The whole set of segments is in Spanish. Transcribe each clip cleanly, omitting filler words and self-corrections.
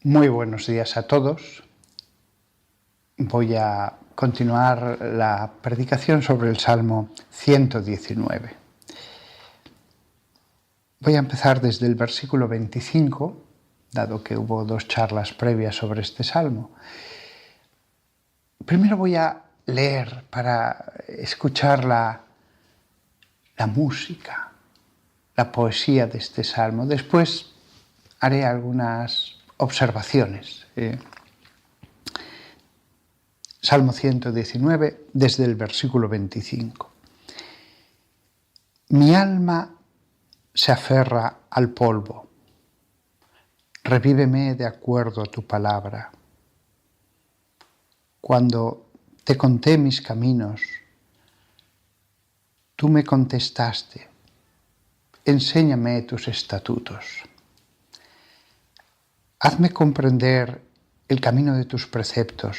Muy buenos días a todos. Voy a continuar la predicación sobre el Salmo 119. Voy a empezar desde el versículo 25, dado que hubo dos charlas previas sobre este Salmo. Primero voy a leer para escuchar la música, la poesía de este Salmo. Después haré algunas observaciones. Salmo 119, desde el versículo 25. Mi alma se aferra al polvo. Revíveme de acuerdo a tu palabra. Cuando te conté mis caminos, tú me contestaste. Enséñame tus estatutos. Hazme comprender el camino de tus preceptos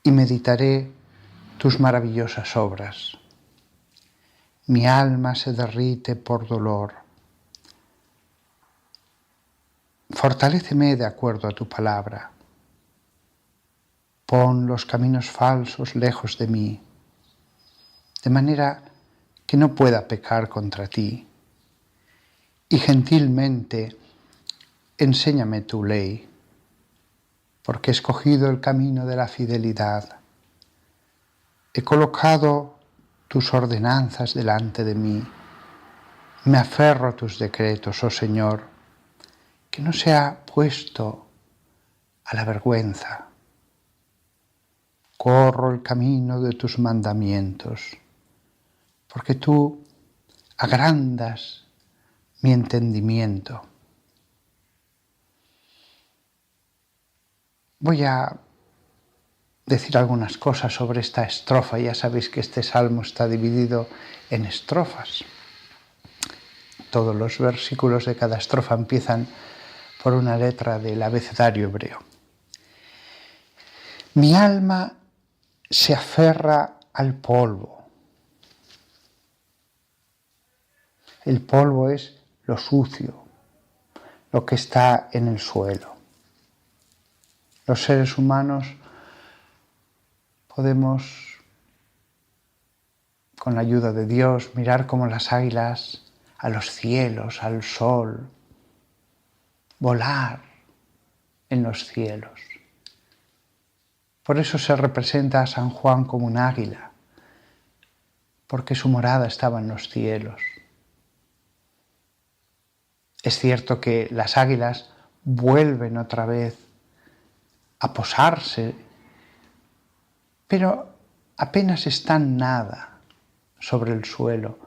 y meditaré tus maravillosas obras. Mi alma se derrite por dolor. Fortaléceme de acuerdo a tu palabra. Pon los caminos falsos lejos de mí, de manera que no pueda pecar contra ti. Y gentilmente enséñame tu ley, porque he escogido el camino de la fidelidad. He colocado tus ordenanzas delante de mí. Me aferro a tus decretos, oh Señor, que no sea puesto a la vergüenza. Corro el camino de tus mandamientos, porque tú agrandas mi entendimiento. Voy a decir algunas cosas sobre esta estrofa. Ya sabéis que este salmo está dividido en estrofas. Todos los versículos de cada estrofa empiezan por una letra del abecedario hebreo. Mi alma se aferra al polvo. El polvo es lo sucio, lo que está en el suelo. Los seres humanos podemos, con la ayuda de Dios, mirar como las águilas a los cielos, al sol, volar en los cielos. Por eso se representa a San Juan como un águila, porque su morada estaba en los cielos. Es cierto que las águilas vuelven otra vez a posarse, pero apenas están nada sobre el suelo.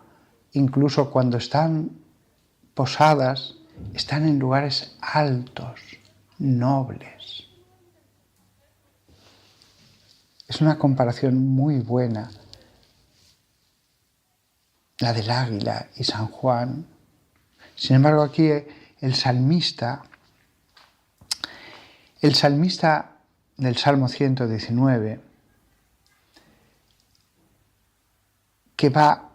Incluso cuando están posadas, están en lugares altos, nobles. Es una comparación muy buena, la del águila y San Juan. Sin embargo, aquí el salmista del Salmo 119, que va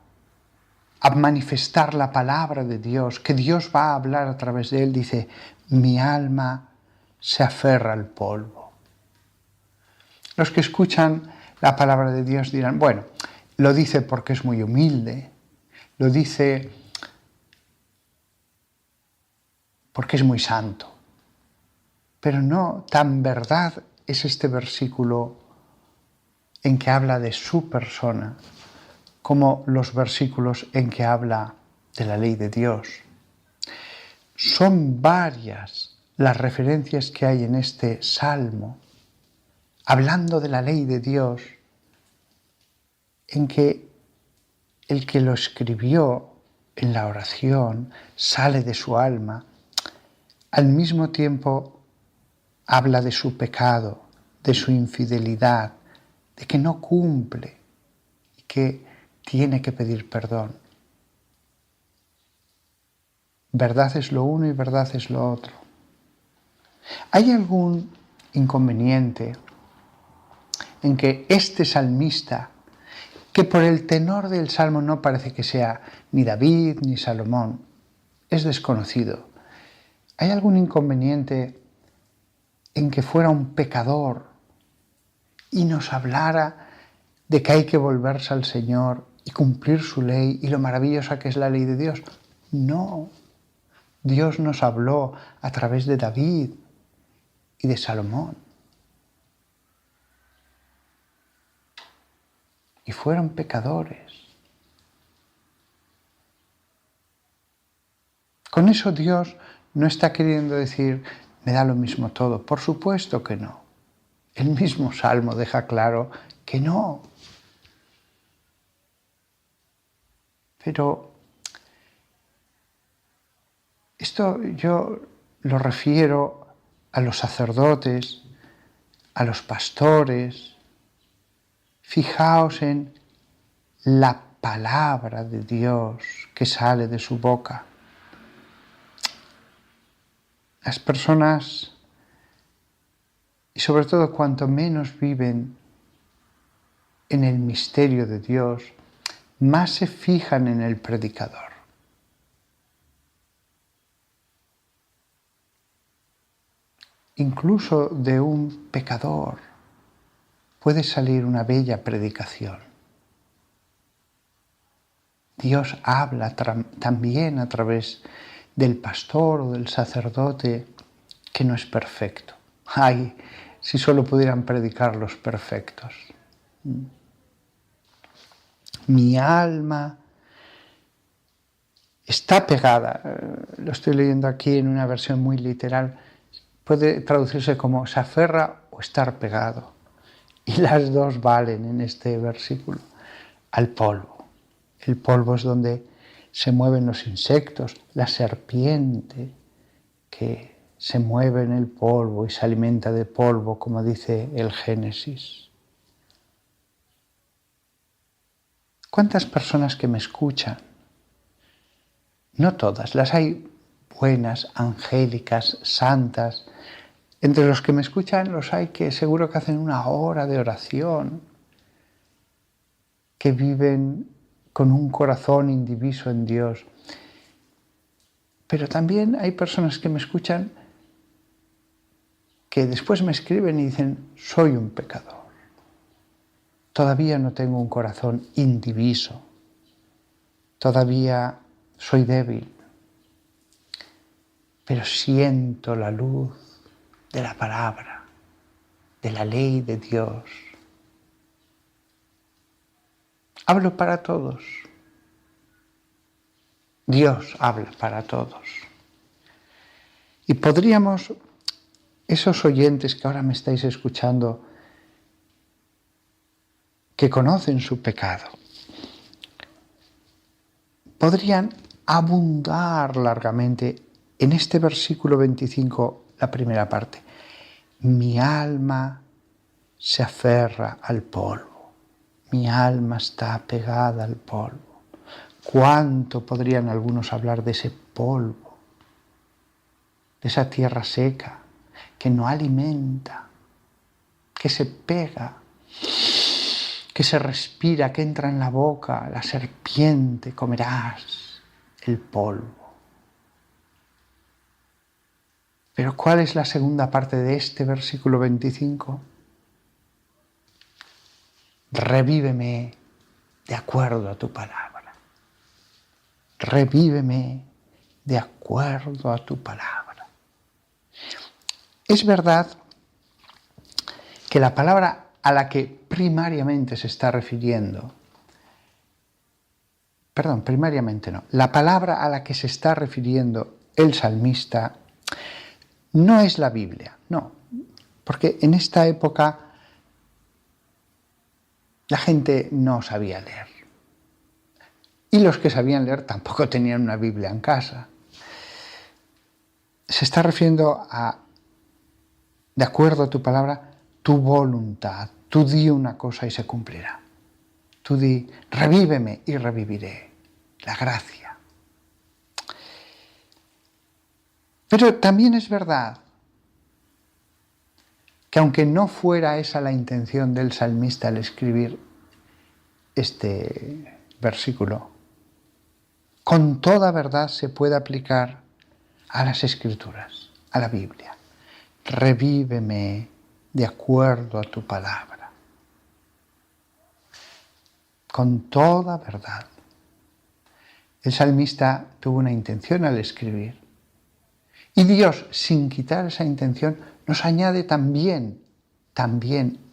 a manifestar la palabra de Dios, que Dios va a hablar a través de él, dice, mi alma se aferra al polvo. Los que escuchan la palabra de Dios dirán, bueno, lo dice porque es muy humilde, lo dice porque es muy santo. Pero no tan verdad es este versículo en que habla de su persona como los versículos en que habla de la ley de Dios. Son varias las referencias que hay en este salmo, hablando de la ley de Dios, en que el que lo escribió en la oración sale de su alma, al mismo tiempo habla de su pecado, de su infidelidad, de que no cumple y que tiene que pedir perdón. Verdad es lo uno y verdad es lo otro. ¿Hay algún inconveniente en que este salmista, que por el tenor del salmo no parece que sea ni David ni Salomón, es desconocido? ¿Hay algún inconveniente en que fuera un pecador y nos hablara de que hay que volverse al Señor y cumplir su ley y lo maravillosa que es la ley de Dios. No, Dios nos habló a través de David y de Salomón. Y fueron pecadores. Con eso Dios no está queriendo decir, me da lo mismo todo. Por supuesto que no. El mismo Salmo deja claro que no. Pero esto yo lo refiero a los sacerdotes, a los pastores. Fijaos en la palabra de Dios que sale de su boca. Las personas, y sobre todo cuanto menos viven en el misterio de Dios, más se fijan en el predicador. Incluso de un pecador puede salir una bella predicación. Dios habla también a través del pastor o del sacerdote que no es perfecto. Ay, si solo pudieran predicar los perfectos. Mi alma está pegada, lo estoy leyendo aquí en una versión muy literal, puede traducirse como se aferra o estar pegado. Y las dos valen en este versículo, al polvo. El polvo es donde se mueven los insectos, la serpiente que se mueve en el polvo y se alimenta de polvo, como dice el Génesis. ¿Cuántas personas que me escuchan? No todas, las hay buenas, angélicas, santas. Entre los que me escuchan los hay que seguro que hacen una hora de oración, que viven con un corazón indiviso en Dios. Pero también hay personas que me escuchan que después me escriben y dicen, soy un pecador. Todavía no tengo un corazón indiviso. Todavía soy débil. Pero siento la luz de la palabra, de la ley de Dios. Hablo para todos. Dios habla para todos. Y podríamos, esos oyentes que ahora me estáis escuchando, que conocen su pecado, podrían abundar largamente en este versículo 25, la primera parte. Mi alma se aferra al polvo, mi alma está pegada al polvo. ¿Cuánto podrían algunos hablar de ese polvo, de esa tierra seca que no alimenta, que se pega, que se respira, que entra en la boca, la serpiente, comerás el polvo? Pero ¿cuál es la segunda parte de este versículo 25? Revíveme de acuerdo a tu palabra. Revíveme de acuerdo a tu palabra. Es verdad que la palabra a la que primariamente se está refiriendo, la palabra a la que se está refiriendo el salmista no es la Biblia, no, porque en esta época la gente no sabía leer. Y los que sabían leer tampoco tenían una Biblia en casa. Se está refiriendo a, de acuerdo a tu palabra, tu voluntad. Tú di una cosa y se cumplirá. Tú di, revíveme y reviviré. La gracia. Pero también es verdad que aunque no fuera esa la intención del salmista al escribir este versículo, con toda verdad se puede aplicar a las Escrituras, a la Biblia. revíveme de acuerdo a tu palabra, con toda verdad. El salmista tuvo una intención al escribir, y Dios, sin quitar esa intención, nos añade también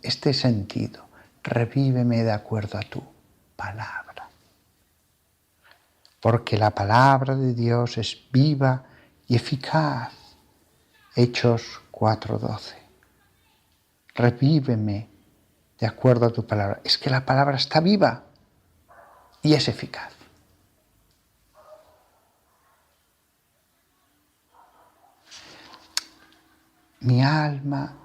este sentido: revíveme de acuerdo a tu palabra. Porque la palabra de Dios es viva y eficaz. Hechos 4:12. Revíveme de acuerdo a tu palabra. Es que la palabra está viva y es eficaz. Mi alma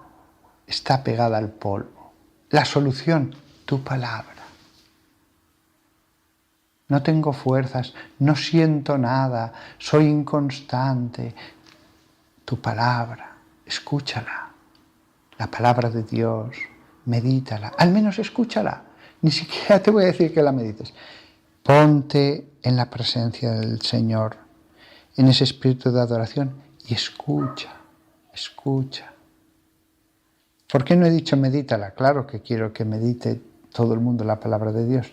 está pegada al polvo. La solución, tu palabra. No tengo fuerzas, no siento nada, soy inconstante. Tu palabra, escúchala. La palabra de Dios, medítala. Al menos escúchala. Ni siquiera te voy a decir que la medites. Ponte en la presencia del Señor, en ese espíritu de adoración, y escucha. ¿Por qué no he dicho medítala? Claro que quiero que medite todo el mundo la palabra de Dios.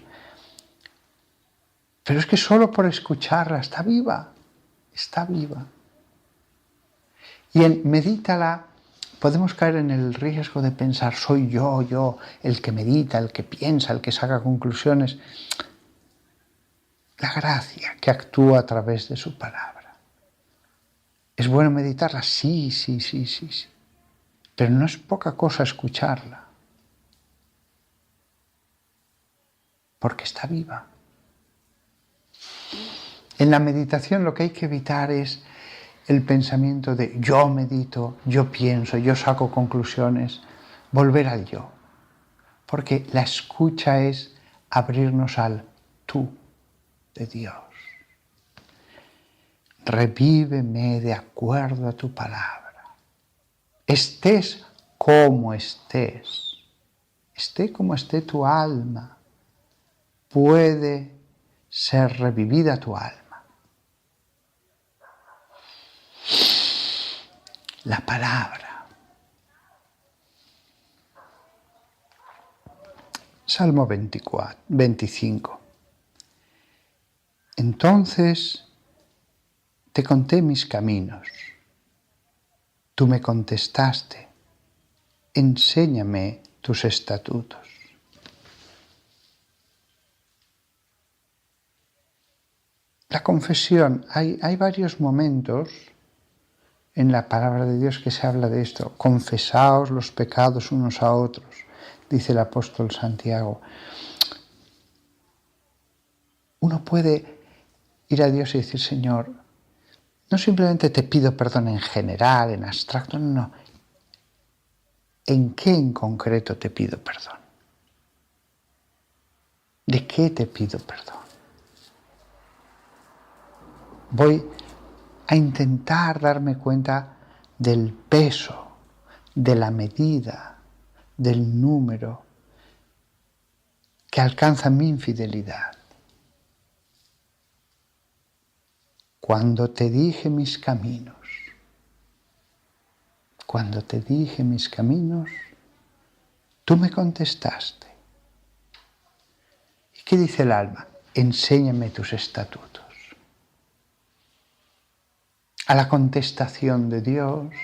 Pero es que solo por escucharla está viva. Y en medítala podemos caer en el riesgo de pensar: soy yo, el que medita, el que piensa, el que saca conclusiones. La gracia que actúa a través de su palabra. ¿Es bueno meditarla? Sí. Pero no es poca cosa escucharla, porque está viva. En la meditación lo que hay que evitar es el pensamiento de yo medito, yo pienso, yo saco conclusiones, volver al yo. Porque la escucha es abrirnos al tú de Dios. Revíveme de acuerdo a tu palabra. Estés como estés, esté como esté tu alma, puede ser revivida tu alma. La palabra. Salmo 25. Entonces te conté mis caminos. Tú me contestaste, enséñame tus estatutos. La confesión, hay varios momentos en la palabra de Dios que se habla de esto. Confesaos los pecados unos a otros, dice el apóstol Santiago. Uno puede ir a Dios y decir: Señor, no simplemente te pido perdón en general, en abstracto, no. ¿En qué en concreto te pido perdón? ¿De qué te pido perdón? Voy a intentar darme cuenta del peso, de la medida, del número que alcanza mi infidelidad. Cuando te dije mis caminos, tú me contestaste. ¿Y qué dice el alma? Enséñame tus estatutos. A la contestación de Dios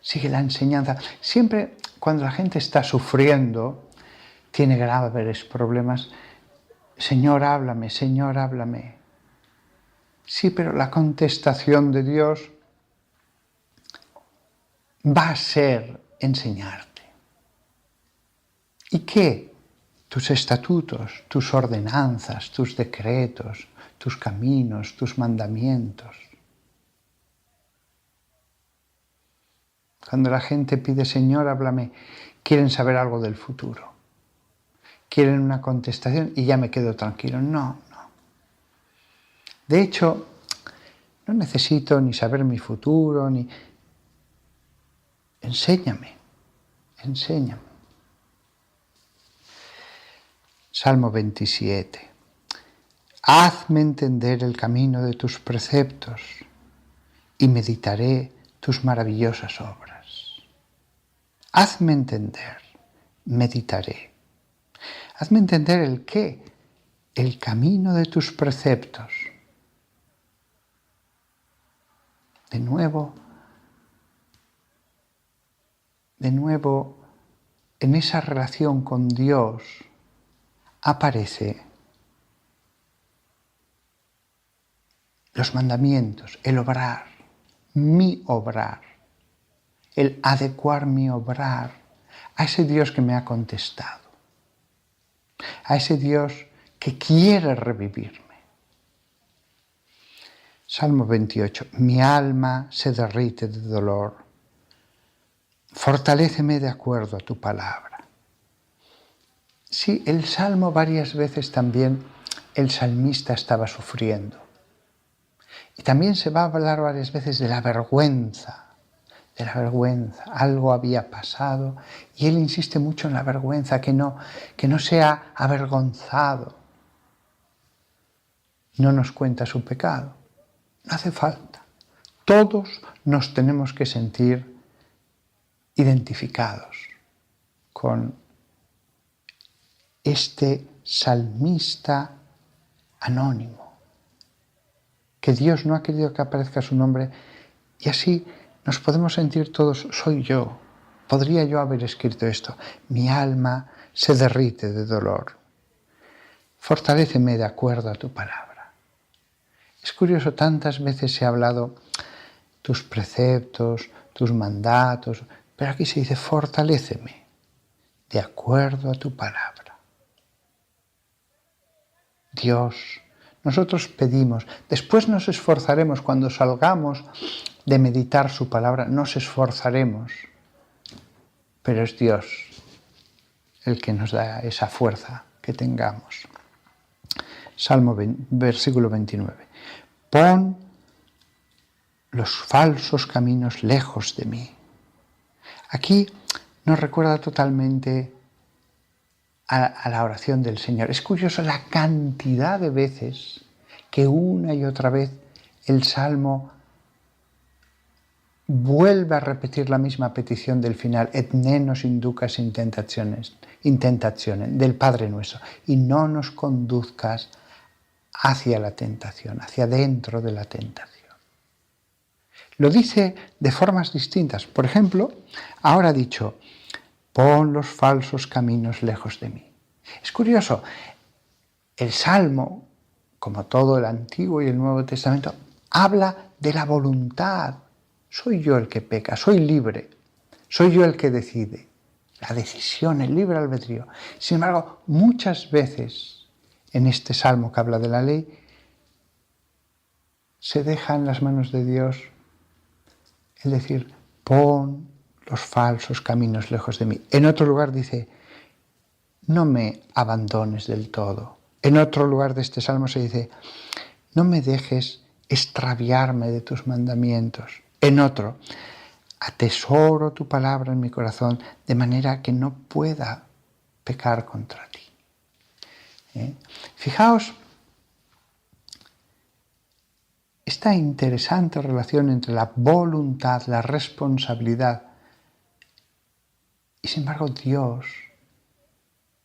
sigue la enseñanza. Siempre cuando la gente está sufriendo, tiene graves problemas, Señor, háblame, Señor, háblame. Sí, pero la contestación de Dios va a ser enseñarte. ¿Y qué? Tus estatutos, tus ordenanzas, tus decretos, tus caminos, tus mandamientos. Cuando la gente pide, Señor, háblame, quieren saber algo del futuro. Quieren una contestación y ya me quedo tranquilo. No. De hecho, no necesito ni saber mi futuro, ni... Enséñame. Salmo 27. Hazme entender el camino de tus preceptos y meditaré tus maravillosas obras. Hazme entender, meditaré. Hazme entender el qué, el camino de tus preceptos. De nuevo, en esa relación con Dios aparece los mandamientos, el obrar, mi obrar, el adecuar mi obrar a ese Dios que me ha contestado, a ese Dios que quiere revivirme. Salmo 28. Mi alma se derrite de dolor. Fortaléceme de acuerdo a tu palabra. Sí, el Salmo varias veces también el salmista estaba sufriendo. Y también se va a hablar varias veces de la vergüenza. Algo había pasado y él insiste mucho en la vergüenza, que no sea avergonzado. No nos cuenta su pecado, no hace falta. Todos nos tenemos que sentir identificados con este salmista anónimo, que Dios no ha querido que aparezca su nombre, y así nos podemos sentir todos, soy yo, podría yo haber escrito esto, mi alma se derrite de dolor, fortaléceme de acuerdo a tu palabra. Es curioso, tantas veces se ha hablado tus preceptos, tus mandatos, pero aquí se dice fortaléceme de acuerdo a tu palabra. Dios, nosotros pedimos, después nos esforzaremos cuando salgamos de meditar su palabra, nos esforzaremos, pero es Dios el que nos da esa fuerza que tengamos. Versículo 29. Pon los falsos caminos lejos de mí. Aquí nos recuerda totalmente a la oración del Señor. Es curioso la cantidad de veces que una y otra vez el Salmo vuelve a repetir la misma petición del final, et ne nos inducas in tentationes, del Padre Nuestro, y no nos conduzcas hacia la tentación, hacia dentro de la tentación. Lo dice de formas distintas. Por ejemplo, ahora ha dicho, pon los falsos caminos lejos de mí. Es curioso, el Salmo, como todo el Antiguo y el Nuevo Testamento, habla de la voluntad. Soy yo el que peca, soy libre, soy yo el que decide. La decisión, el libre albedrío. Sin embargo, muchas veces en este Salmo que habla de la ley, se deja en las manos de Dios el decir, pon los falsos caminos lejos de mí. En otro lugar dice, no me abandones del todo. En otro lugar de este Salmo se dice, no me dejes extraviarme de tus mandamientos. En otro, atesoro tu palabra en mi corazón de manera que no pueda pecar contra ti. Fijaos esta interesante relación entre la voluntad, la responsabilidad y sin embargo Dios,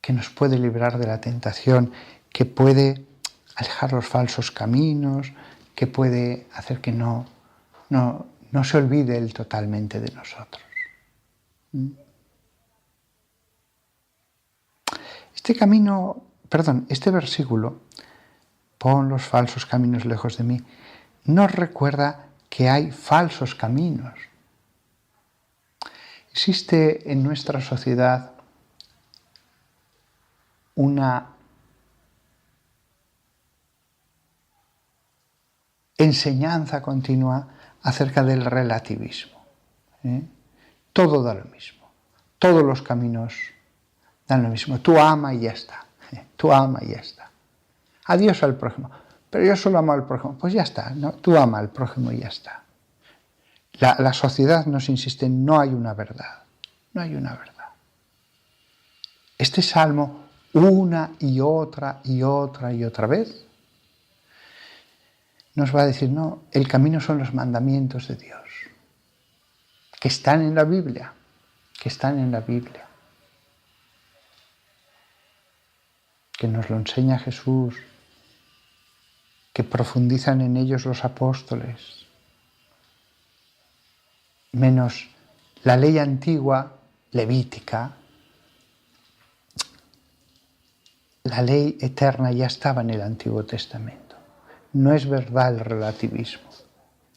que nos puede librar de la tentación, que puede alejar los falsos caminos, que puede hacer que no se olvide Él totalmente de nosotros. Este versículo, pon los falsos caminos lejos de mí, nos recuerda que hay falsos caminos. Existe en nuestra sociedad una enseñanza continua acerca del relativismo. Todo da lo mismo, todos los caminos dan lo mismo. Tú ama y ya está, tú ama y ya está. Adiós al prójimo, pero yo solo amo al prójimo. Pues ya está, ¿no? Tú ama al prójimo y ya está. La sociedad nos insiste, no hay una verdad, no hay una verdad. Este salmo, una y otra vez, nos va a decir, no, el camino son los mandamientos de Dios, que están en la Biblia, que están en la Biblia, que nos lo enseña Jesús, que profundizan en ellos los apóstoles, menos la ley antigua, levítica. La ley eterna ya estaba en el Antiguo Testamento. No es verdad el relativismo.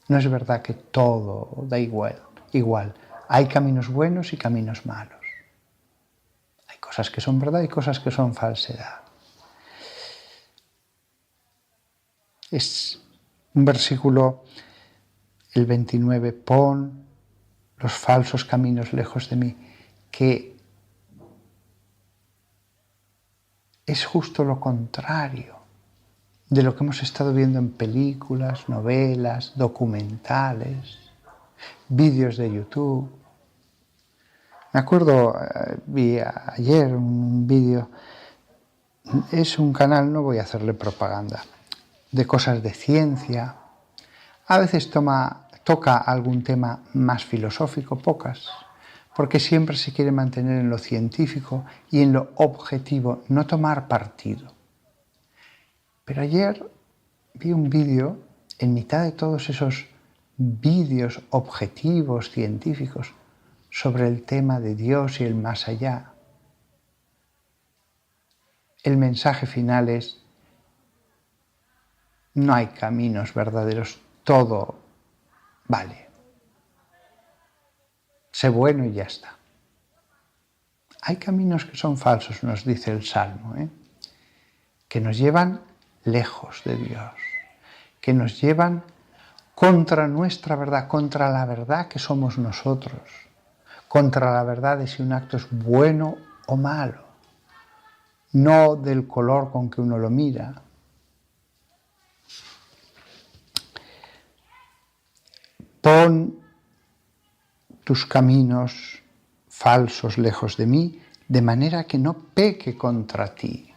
No es verdad que todo da igual. Hay caminos buenos y caminos malos. Hay cosas que son verdad y cosas que son falsedad. Es un versículo, el 29, pon los falsos caminos lejos de mí, que es justo lo contrario de lo que hemos estado viendo en películas, novelas, documentales, vídeos de YouTube. Me acuerdo, vi ayer un vídeo, es un canal, no voy a hacerle propaganda, de cosas de ciencia. A veces toca algún tema más filosófico, pocas, porque siempre se quiere mantener en lo científico y en lo objetivo, no tomar partido. Pero ayer vi un vídeo, en mitad de todos esos vídeos objetivos, científicos, sobre el tema de Dios y el más allá. El mensaje final es: no hay caminos verdaderos, todo vale. Sé bueno y ya está. Hay caminos que son falsos, nos dice el Salmo, que nos llevan lejos de Dios, que nos llevan contra nuestra verdad, contra la verdad que somos nosotros, contra la verdad de si un acto es bueno o malo, no del color con que uno lo mira. Pon tus caminos falsos lejos de mí, de manera que no peque contra ti.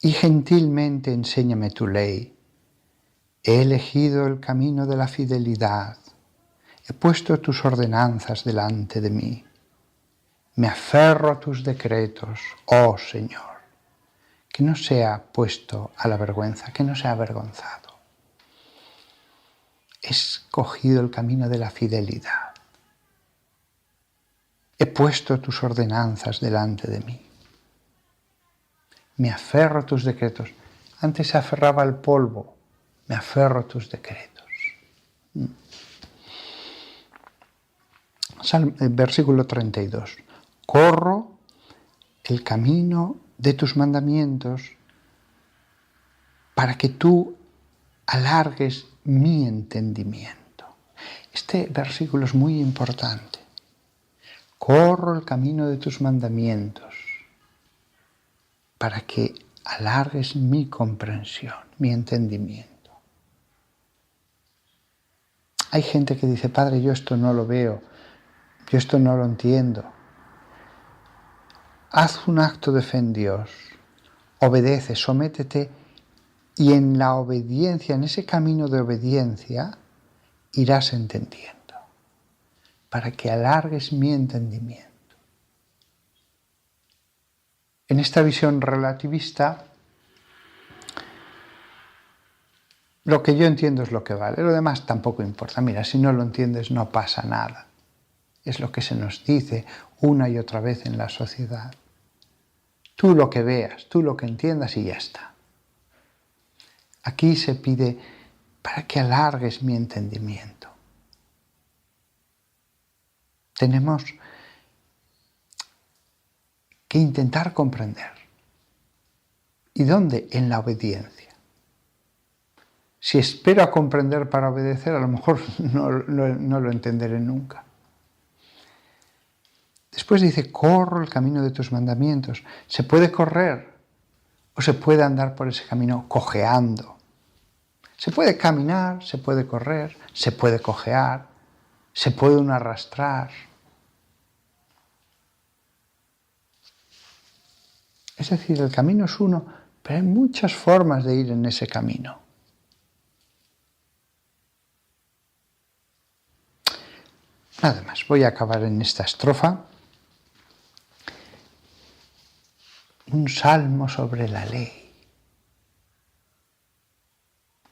Y gentilmente enséñame tu ley. He elegido el camino de la fidelidad. He puesto tus ordenanzas delante de mí. Me aferro a tus decretos, oh Señor. Que no sea puesto a la vergüenza, que no sea avergonzado. He escogido el camino de la fidelidad. He puesto tus ordenanzas delante de mí. Me aferro a tus decretos. Antes se aferraba al polvo. Me aferro a tus decretos. Versículo 32. Corro el camino de tus mandamientos para que tú alargues mi entendimiento. Este versículo es muy importante. Corro el camino de tus mandamientos para que alargues mi comprensión, mi entendimiento. Hay gente que dice: Padre, yo esto no lo veo, yo esto no lo entiendo. Haz un acto de fe en Dios, obedece, sométete, y en la obediencia, en ese camino de obediencia, irás entendiendo, para que alargues mi entendimiento. En esta visión relativista, lo que yo entiendo es lo que vale, lo demás tampoco importa. Mira, si no lo entiendes no pasa nada. Es lo que se nos dice una y otra vez en la sociedad. Tú lo que veas, tú lo que entiendas y ya está. Aquí se pide para que alargues mi entendimiento. Tenemos que intentar comprender. ¿Y dónde? En la obediencia. Si espero a comprender para obedecer, a lo mejor no lo entenderé nunca. Después dice: corro el camino de tus mandamientos. Se puede correr o se puede andar por ese camino cojeando. Se puede caminar, se puede correr, se puede cojear, se puede uno arrastrar. Es decir, el camino es uno, pero hay muchas formas de ir en ese camino. nada más, voy a acabar en esta estrofa. Un salmo sobre la ley.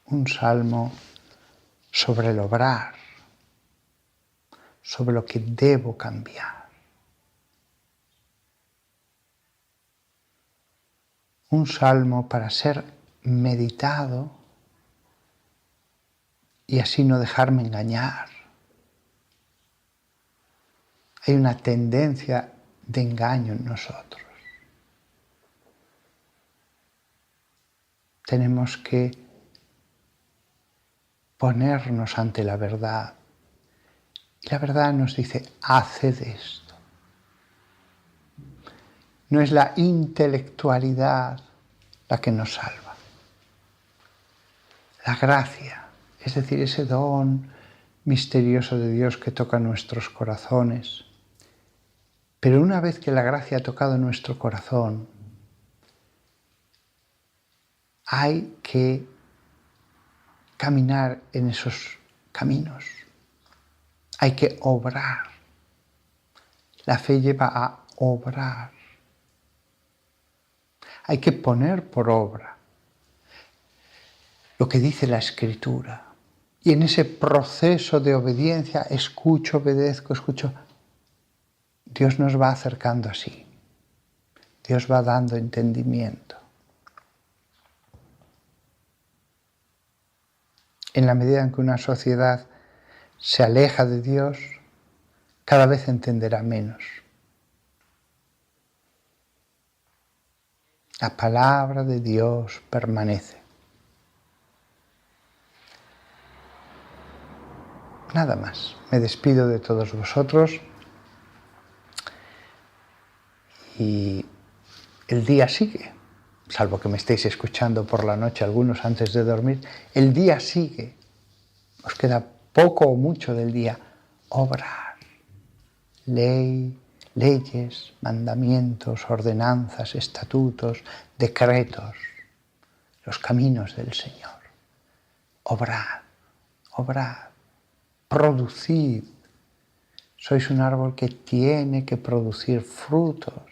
Un salmo sobre el obrar, sobre lo que debo cambiar. Un salmo para ser meditado y así no dejarme engañar. Hay una tendencia de engaño en nosotros. Tenemos que ponernos ante la verdad. Y la verdad nos dice, haced esto. No es la intelectualidad la que nos salva. La gracia, es decir, ese don misterioso de Dios que toca nuestros corazones. Pero una vez que la gracia ha tocado nuestro corazón, hay que caminar en esos caminos. Hay que obrar. La fe lleva a obrar. Hay que poner por obra lo que dice la Escritura. Y en ese proceso de obediencia, escucho, obedezco, escucho, Dios nos va acercando así. Dios va dando entendimiento. En la medida en que una sociedad se aleja de Dios, cada vez entenderá menos. La palabra de Dios permanece. Nada más. Me despido de todos vosotros y el día sigue. Salvo que me estéis escuchando por la noche algunos antes de dormir, el día sigue. Os queda poco o mucho del día. Obrar. Leyes, mandamientos, ordenanzas, estatutos, decretos, los caminos del Señor. Obrad, producid. Sois un árbol que tiene que producir frutos,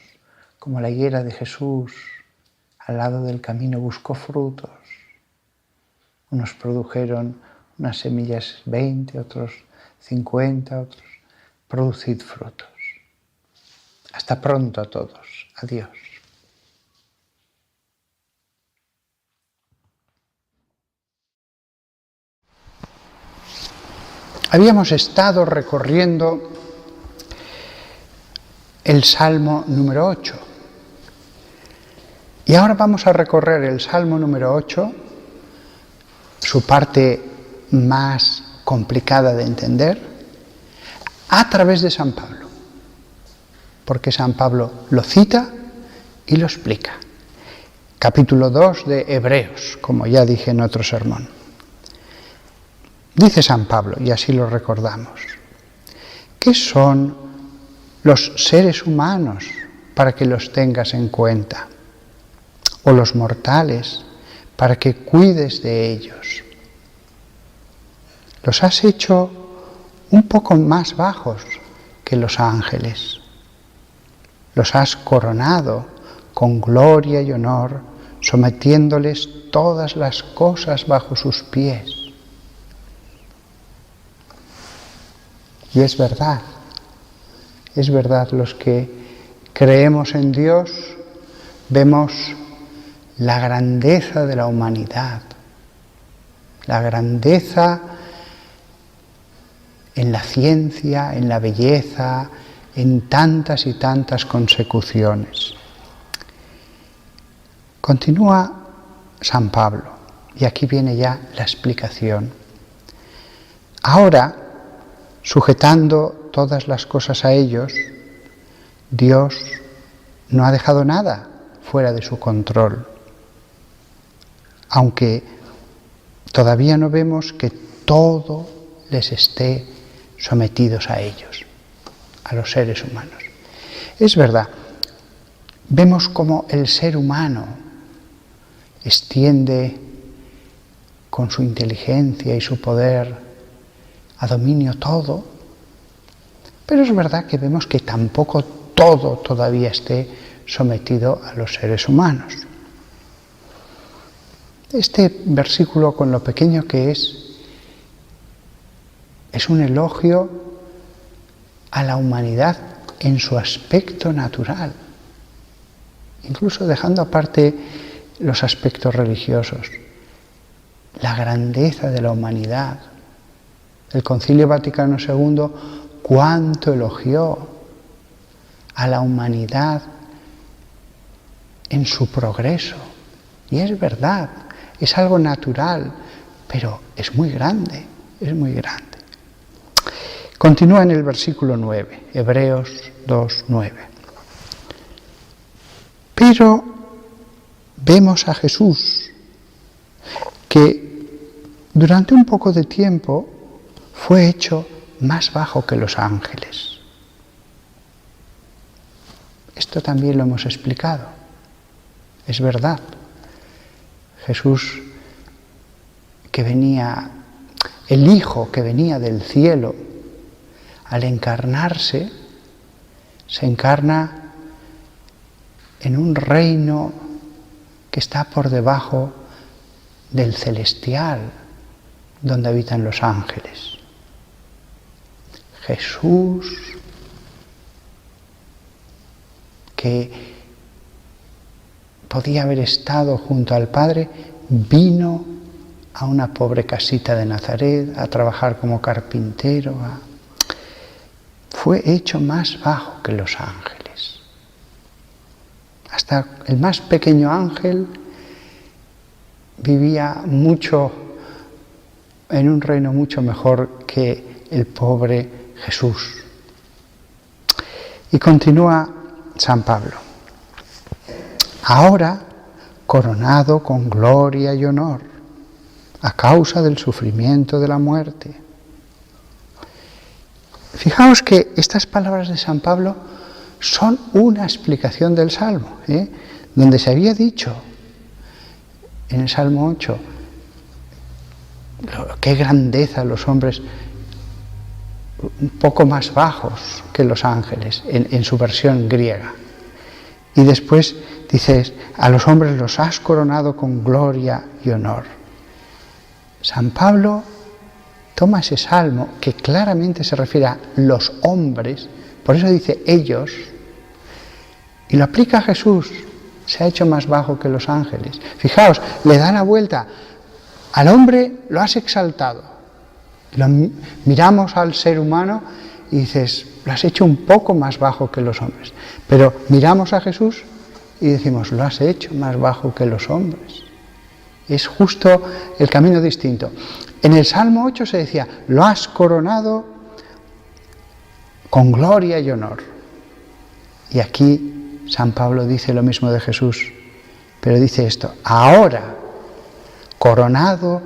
como la higuera de Jesús al lado del camino buscó frutos. Unos produjeron unas semillas 20, otros 50, otros. Producid frutos. Hasta pronto a todos. Adiós. Habíamos estado recorriendo el Salmo número 8. Y ahora vamos a recorrer el Salmo número 8, su parte más complicada de entender, a través de San Pablo. Porque San Pablo lo cita y lo explica. Capítulo 2 de Hebreos, como ya dije en otro sermón. Dice San Pablo, y así lo recordamos, ¿qué son los seres humanos para que los tengas en cuenta? O los mortales para que cuides de ellos. Los has hecho un poco más bajos que los ángeles. Los has coronado con gloria y honor, sometiéndoles todas las cosas bajo sus pies. Y es verdad, los que creemos en Dios, vemos la grandeza de la humanidad, la grandeza en la ciencia, en la belleza, en tantas y tantas consecuciones. Continúa San Pablo, y aquí viene ya la explicación. Ahora, sujetando todas las cosas a ellos, Dios no ha dejado nada fuera de su control, aunque todavía no vemos que todo les esté sometidos a ellos, a los seres humanos. Es verdad, vemos cómo el ser humano extiende con su inteligencia y su poder a dominio todo, Pero es verdad que vemos que tampoco todo todavía esté sometido a los seres humanos. Este versículo, con lo pequeño que es un elogio a la humanidad en su aspecto natural, incluso dejando aparte los aspectos religiosos. La grandeza de la humanidad. El Concilio Vaticano II, cuánto elogió a la humanidad en su progreso. Y es verdad, es algo natural, pero es muy grande, es muy grande. Continúa en el versículo 9, Hebreos 2, 9. Pero vemos a Jesús, que durante un poco de tiempo fue hecho más bajo que los ángeles. Esto también lo hemos explicado. Es verdad. Jesús, que venía, el Hijo que venía del cielo, al encarnarse, se encarna en un reino que está por debajo del celestial, donde habitan los ángeles. Jesús, que podía haber estado junto al Padre, vino a una pobre casita de Nazaret a trabajar como carpintero. Fue hecho más bajo que los ángeles. Hasta el más pequeño ángel vivía en un reino mucho mejor que el pobre Jesús. Y continúa San Pablo. Ahora, coronado con gloria y honor, a causa del sufrimiento de la muerte. Fijaos que estas palabras de San Pablo son una explicación del Salmo, donde se había dicho en el Salmo 8, qué grandeza los hombres, un poco más bajos que los ángeles, en su versión griega. Y después dices, a los hombres los has coronado con gloria y honor. San Pablo toma ese salmo que claramente se refiere a los hombres, por eso dice ellos, y lo aplica a Jesús, se ha hecho más bajo que los ángeles. Fijaos, le da la vuelta, al hombre lo has exaltado, miramos al ser humano y dices, lo has hecho un poco más bajo que los hombres, pero miramos a Jesús y decimos, lo has hecho más bajo que los hombres. Es justo el camino distinto. En el Salmo 8 se decía, lo has coronado con gloria y honor. Y aquí San Pablo dice lo mismo de Jesús, pero dice esto, ahora coronado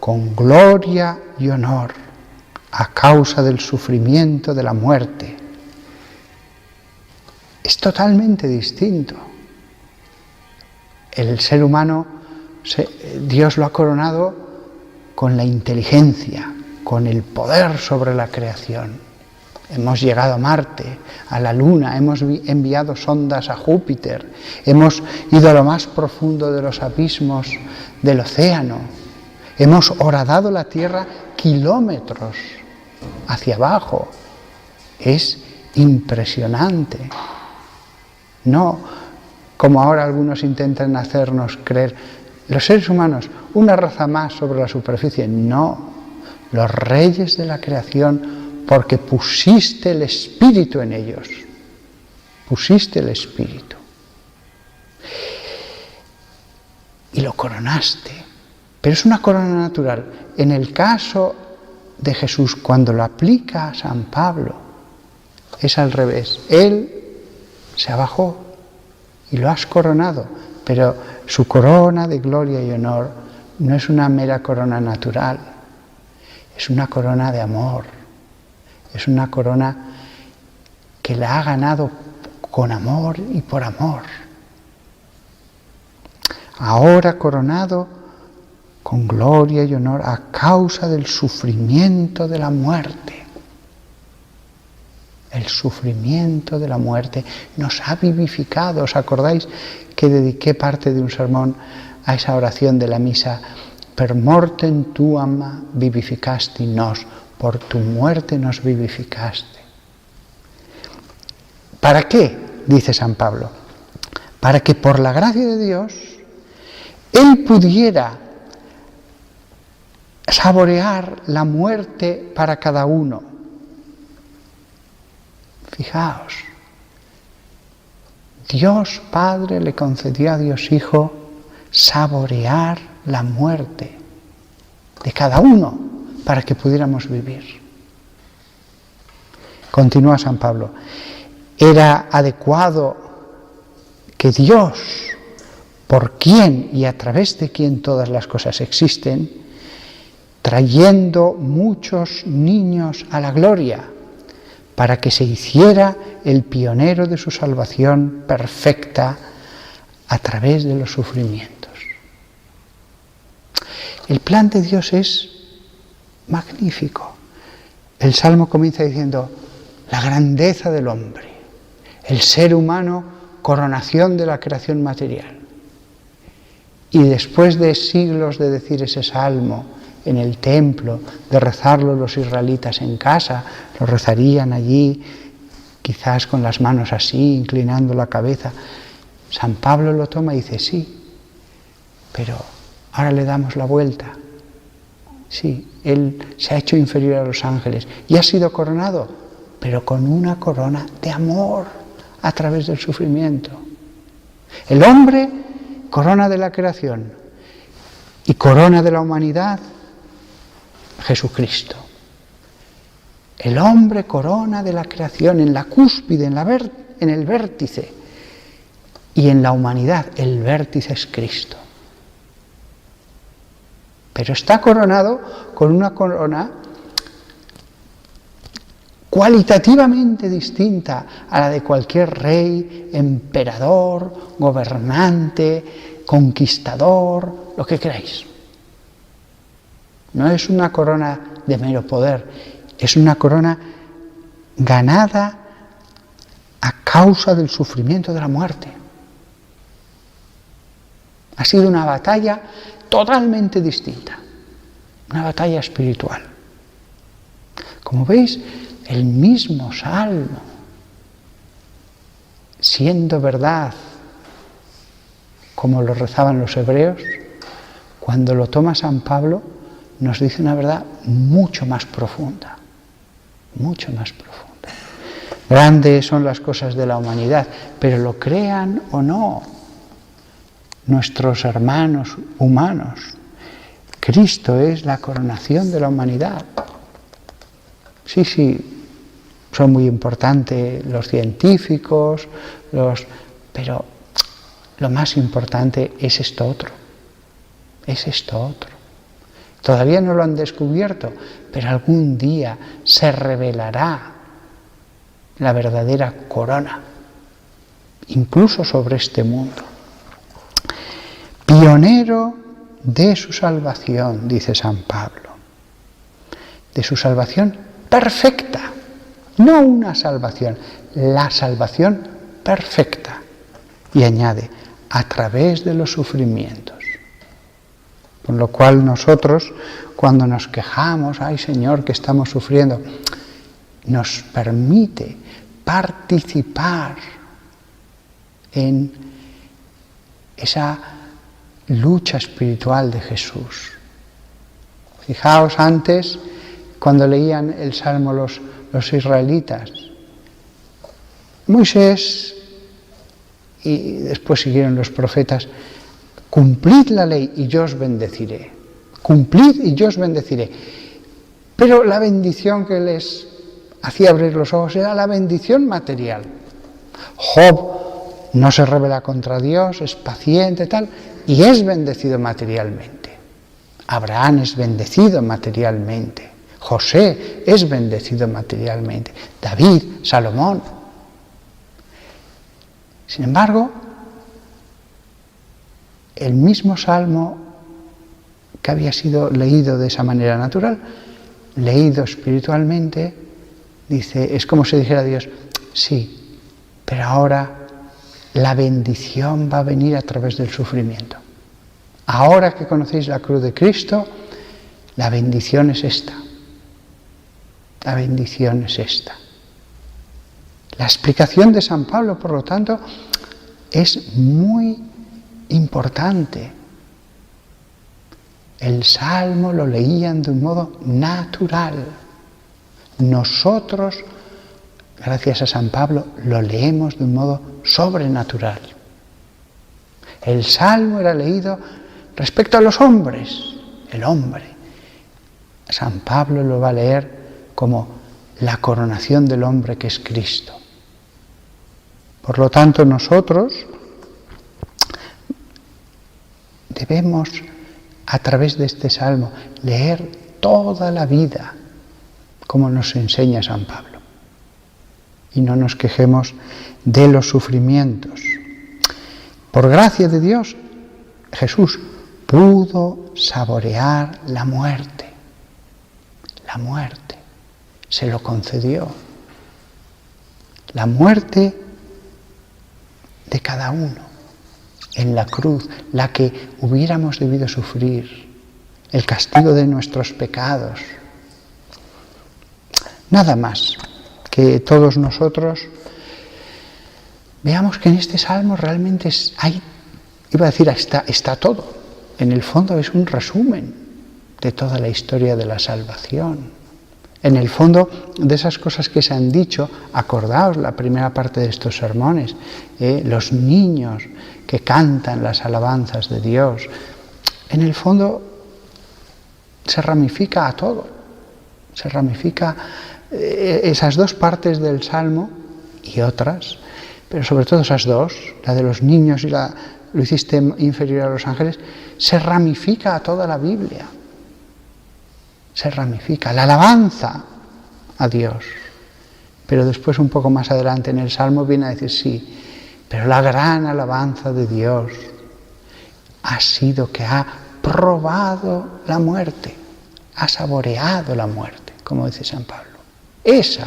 con gloria y honor a causa del sufrimiento de la muerte. Es totalmente distinto. El ser humano, Dios lo ha coronado con la inteligencia, con el poder sobre la creación. Hemos llegado a Marte, a la Luna, hemos enviado sondas a Júpiter, hemos ido a lo más profundo de los abismos del océano, hemos horadado la Tierra kilómetros hacia abajo. Es impresionante. No como ahora algunos intentan hacernos creer, los seres humanos, una raza más sobre la superficie. No, los reyes de la creación, porque pusiste el Espíritu en ellos. Pusiste el Espíritu. Y lo coronaste. Pero es una corona natural. En el caso de Jesús, cuando lo aplica a San Pablo, es al revés. Él se abajó y lo has coronado, pero su corona de gloria y honor no es una mera corona natural, es una corona de amor, es una corona que la ha ganado con amor y por amor. Ahora coronado con gloria y honor a causa del sufrimiento de la muerte. El sufrimiento de la muerte nos ha vivificado. ¿Os acordáis que dediqué parte de un sermón a esa oración de la misa? Per mortem tuam vivificasti nos, por tu muerte nos vivificaste. ¿Para qué? Dice San Pablo. Para que por la gracia de Dios Él pudiera saborear la muerte para cada uno. Fijaos, Dios Padre le concedió a Dios Hijo saborear la muerte de cada uno para que pudiéramos vivir. Continúa San Pablo. Era adecuado que Dios, por quien y a través de quien todas las cosas existen, trayendo muchos niños a la gloria, para que se hiciera el pionero de su salvación perfecta a través de los sufrimientos. El plan de Dios es magnífico. El Salmo comienza diciendo, la grandeza del hombre, el ser humano, coronación de la creación material. Y después de siglos de decir ese Salmo en el templo, de rezarlo los israelitas en casa, lo rezarían allí, quizás con las manos así, inclinando la cabeza. San Pablo lo toma y dice, sí, pero ahora le damos la vuelta. Sí, Él se ha hecho inferior a los ángeles y ha sido coronado, pero con una corona de amor a través del sufrimiento. El hombre, corona de la creación, y corona de la humanidad, Jesucristo. El hombre, corona de la creación, en la cúspide, en el vértice, y en la humanidad, el vértice es Cristo. Pero está coronado con una corona cualitativamente distinta a la de cualquier rey, emperador, gobernante, conquistador, lo que queráis. No es una corona de mero poder, es una corona ganada a causa del sufrimiento de la muerte. Ha sido una batalla totalmente distinta, una batalla espiritual. Como veis, el mismo Salmo, siendo verdad, como lo rezaban los hebreos, cuando lo toma San Pablo, nos dice una verdad mucho más profunda, mucho más profunda. Grandes son las cosas de la humanidad, pero lo crean o no nuestros hermanos humanos, Cristo es la coronación de la humanidad. Sí, son muy importantes los científicos, pero lo más importante es esto otro. Es esto otro. Todavía no lo han descubierto, pero algún día se revelará la verdadera corona, incluso sobre este mundo. Pionero de su salvación, dice San Pablo, de su salvación perfecta, no una salvación, la salvación perfecta. Y añade, a través de los sufrimientos. Con lo cual nosotros, cuando nos quejamos, ay Señor, que estamos sufriendo, nos permite participar en esa lucha espiritual de Jesús. Fijaos antes, cuando leían el Salmo los israelitas, Moisés y después siguieron los profetas, cumplid la ley y yo os bendeciré. Cumplid y yo os bendeciré. Pero la bendición que les hacía abrir los ojos era la bendición material. Job no se rebela contra Dios, es paciente, tal, y es bendecido materialmente. Abraham es bendecido materialmente. José es bendecido materialmente. David, Salomón. Sin embargo, el mismo Salmo que había sido leído de esa manera natural, leído espiritualmente, Dice, es como si dijera Dios, sí, pero ahora la bendición va a venir a través del sufrimiento. Ahora que conocéis la cruz de Cristo, la bendición es esta. La bendición es esta. La explicación de San Pablo, por lo tanto, es muy importante. El Salmo lo leían de un modo natural. Nosotros, gracias a San Pablo, lo leemos de un modo sobrenatural. El Salmo era leído respecto a los hombres, el hombre. San Pablo lo va a leer como la coronación del hombre que es Cristo. Por lo tanto, nosotros debemos, a través de este Salmo, leer toda la vida, como nos enseña San Pablo. Y no nos quejemos de los sufrimientos. Por gracia de Dios, Jesús pudo saborear la muerte. La muerte. Se lo concedió. La muerte de cada uno en la cruz, la que hubiéramos debido sufrir, el castigo de nuestros pecados. Nada más que todos nosotros veamos que en este Salmo realmente hay, iba a decir, está todo. En el fondo es un resumen de toda la historia de la salvación. En el fondo de esas cosas que se han dicho, acordaos la primera parte de estos sermones, los niños que cantan las alabanzas de Dios, en el fondo se ramifica a todo, se ramifica esas dos partes del Salmo y otras, pero sobre todo esas dos, la de los niños y la lo hiciste inferior a los ángeles, se ramifica a toda la Biblia. Se ramifica, la alabanza a Dios. Pero después, un poco más adelante en el Salmo, viene a decir, sí, pero la gran alabanza de Dios ha sido que ha probado la muerte, ha saboreado la muerte, como dice San Pablo. Esa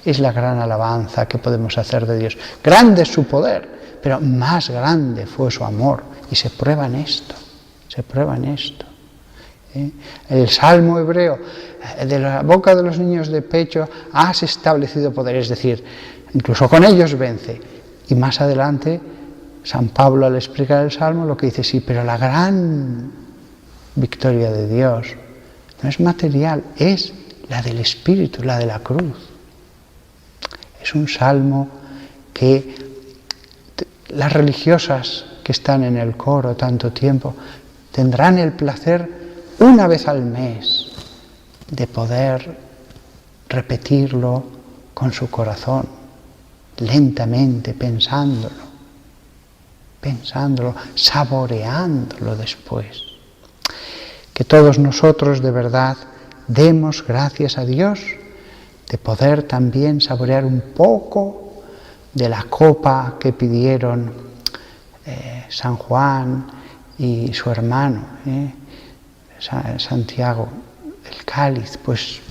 es la gran alabanza que podemos hacer de Dios. Grande es su poder, pero más grande fue su amor. Y se prueba en esto, se prueba en esto. El Salmo hebreo, de la boca de los niños de pecho has establecido poder, es decir, incluso con ellos vence. Y más adelante, San Pablo al explicar el Salmo lo que dice, sí, pero la gran victoria de Dios no es material, es la del Espíritu, la de la cruz. Es un Salmo que las religiosas que están en el coro tanto tiempo tendrán el placer una vez al mes de poder repetirlo con su corazón, lentamente, pensándolo, saboreándolo después. Que todos nosotros de verdad demos gracias a Dios de poder también saborear un poco de la copa que pidieron San Juan y su hermano, Santiago, el cáliz. Pues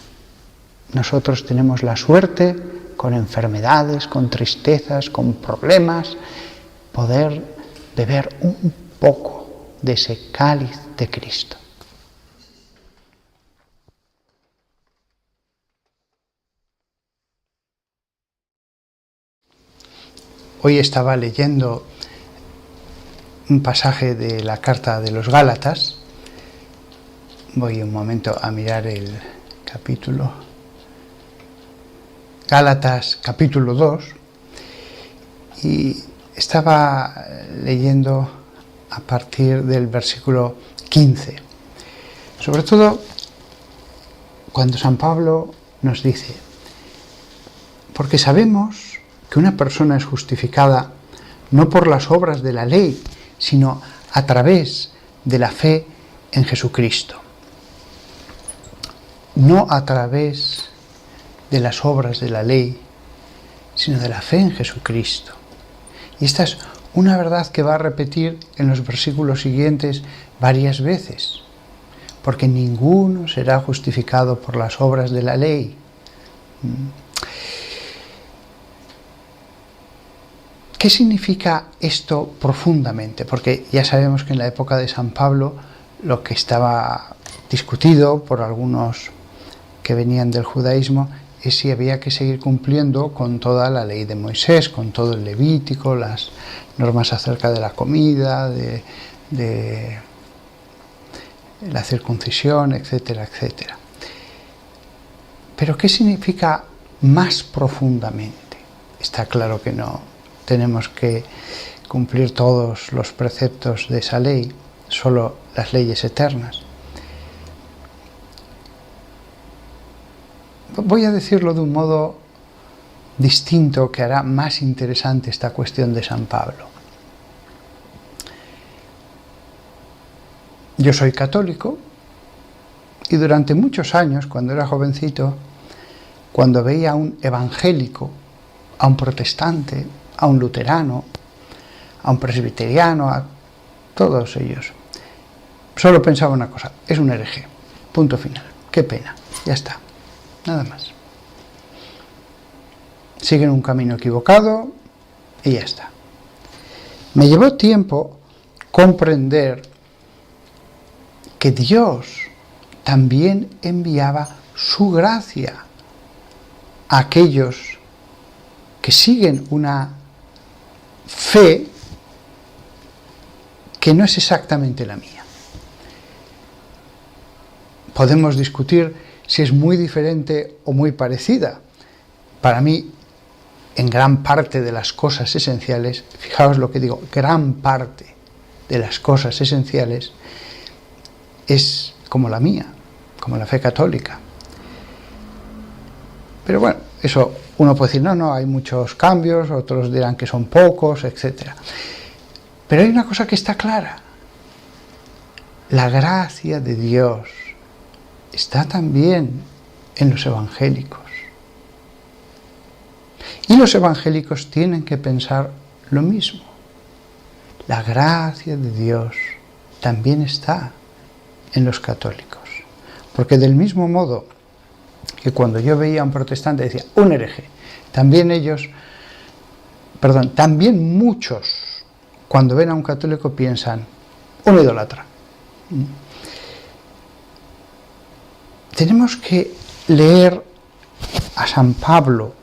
nosotros tenemos la suerte, con enfermedades, con tristezas, con problemas, poder beber un poco de ese cáliz de Cristo. Hoy estaba leyendo un pasaje de la carta de los Gálatas. Voy un momento a mirar el capítulo. Gálatas capítulo 2. Y estaba leyendo a partir del versículo 15. Sobre todo cuando San Pablo nos dice, porque sabemos que una persona es justificada no por las obras de la ley, sino a través de la fe en Jesucristo. No a través de las obras de la ley, sino de la fe en Jesucristo. Y esta es una verdad que va a repetir en los versículos siguientes varias veces, porque ninguno será justificado por las obras de la ley. ¿Qué significa esto profundamente? Porque ya sabemos que en la época de San Pablo lo que estaba discutido por algunos que venían del judaísmo es si había que seguir cumpliendo con toda la ley de Moisés, con todo el Levítico, las normas acerca de la comida, de la circuncisión, etcétera, etcétera. Pero ¿qué significa más profundamente? Está claro que no tenemos que cumplir todos los preceptos de esa ley, solo las leyes eternas. Voy a decirlo de un modo distinto que hará más interesante esta cuestión de San Pablo. Yo soy católico y durante muchos años, cuando era jovencito, cuando veía a un evangélico, a un protestante, a un luterano, a un presbiteriano, a todos ellos, solo pensaba una cosa: es un hereje, punto final, qué pena, ya está, nada más. Siguen un camino equivocado y ya está. Me llevó tiempo comprender que Dios también enviaba su gracia a aquellos que siguen una fe que no es exactamente la mía. Podemos discutir si es muy diferente o muy parecida. Para mí, en gran parte de las cosas esenciales, fijaos lo que digo, gran parte de las cosas esenciales es como la mía, como la fe católica. Pero bueno, eso uno puede decir, no, hay muchos cambios, otros dirán que son pocos, etc. Pero hay una cosa que está clara: la gracia de Dios está también en los evangélicos. Y los evangélicos tienen que pensar lo mismo. La gracia de Dios también está en los católicos. Porque del mismo modo que cuando yo veía a un protestante decía, un hereje, también muchos, cuando ven a un católico piensan, un idólatra. Tenemos que leer a San Pablo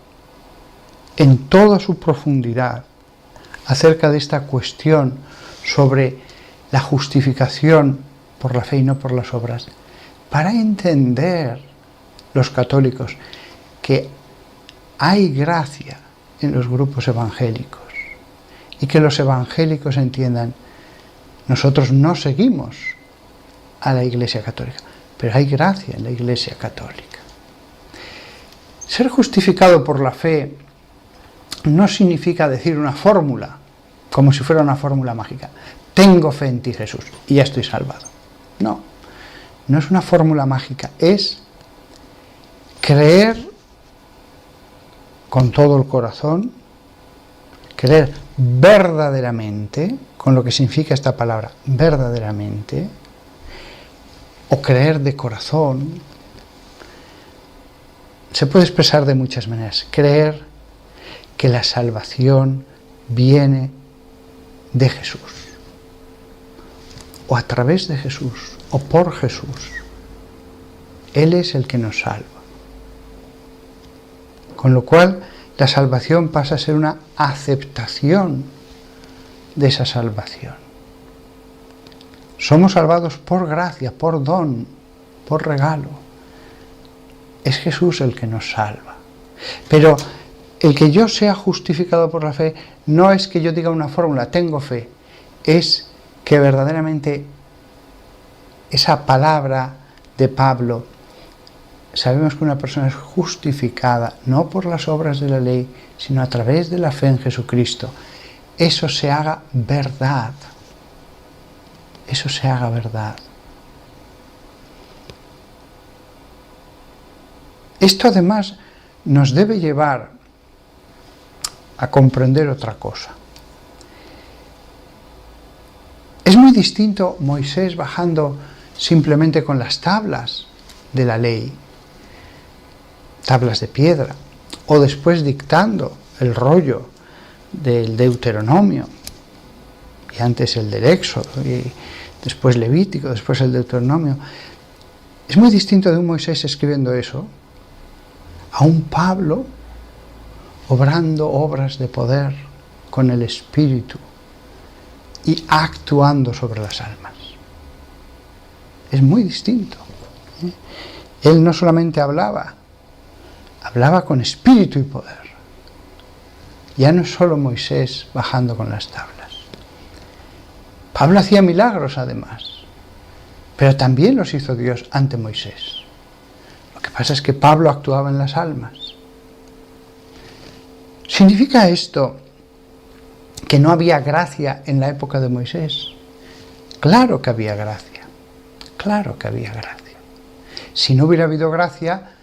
en toda su profundidad acerca de esta cuestión sobre la justificación por la fe y no por las obras, para entender los católicos que hay gracia en los grupos evangélicos y que los evangélicos entiendan, nosotros no seguimos a la Iglesia Católica, pero hay gracia en la Iglesia Católica. Ser justificado por la fe no significa decir una fórmula, como si fuera una fórmula mágica. Tengo fe en ti, Jesús, y ya estoy salvado. No es una fórmula mágica, es creer con todo el corazón, creer verdaderamente, con lo que significa esta palabra, verdaderamente, o creer de corazón. Se puede expresar de muchas maneras. Creer que la salvación viene de Jesús, o a través de Jesús, o por Jesús. Él es el que nos salva. Con lo cual, la salvación pasa a ser una aceptación de esa salvación. Somos salvados por gracia, por don, por regalo. Es Jesús el que nos salva. Pero el que yo sea justificado por la fe no es que yo diga una fórmula, tengo fe, es que verdaderamente esa palabra de Pablo, sabemos que una persona es justificada no por las obras de la ley, sino a través de la fe en Jesucristo. Eso se haga verdad. Eso se haga verdad. Esto además nos debe llevar a comprender otra cosa. Es muy distinto Moisés bajando simplemente con las tablas de la ley, tablas de piedra, o después dictando el rollo del Deuteronomio, y antes el del Éxodo, y después Levítico, después el Deuteronomio. Es muy distinto de un Moisés escribiendo eso a un Pablo obrando obras de poder con el Espíritu y actuando sobre las almas. Es muy distinto. Él no solamente hablaba con espíritu y poder. Ya no es solo Moisés bajando con las tablas. Pablo hacía milagros además, pero también los hizo Dios ante Moisés. Lo que pasa es que Pablo actuaba en las almas. ¿Significa esto que no había gracia en la época de Moisés? Claro que había gracia, claro que había gracia. Si no hubiera habido gracia,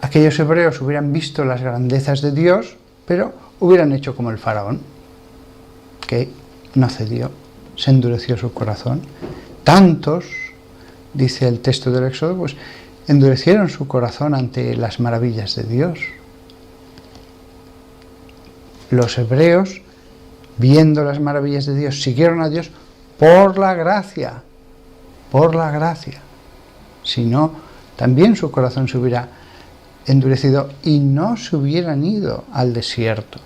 aquellos hebreos hubieran visto las grandezas de Dios, pero hubieran hecho como el faraón, que no cedió, se endureció su corazón. Tantos, dice el texto del Éxodo, pues endurecieron su corazón ante las maravillas de Dios. Los hebreos, viendo las maravillas de Dios, siguieron a Dios por la gracia, por la gracia. Si no, también su corazón se hubiera endurecido y no se hubieran ido al desierto.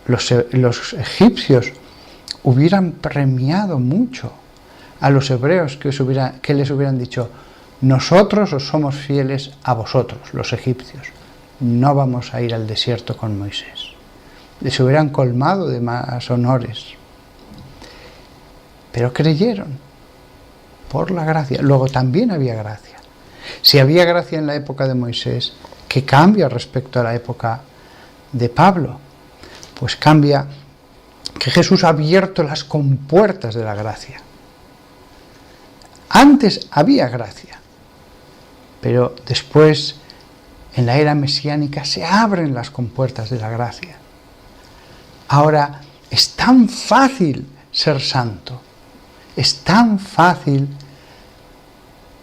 Los egipcios hubieran premiado mucho a los hebreos que les hubieran dicho: nosotros os somos fieles a vosotros, los egipcios, no vamos a ir al desierto con Moisés. Les hubieran colmado de más honores. Pero creyeron por la gracia. Luego también había gracia. Si había gracia en la época de Moisés, ¿qué cambia respecto a la época de Pablo? Pues cambia que Jesús ha abierto las compuertas de la gracia. Antes había gracia, pero después, en la era mesiánica, se abren las compuertas de la gracia. Ahora es tan fácil ser santo, es tan fácil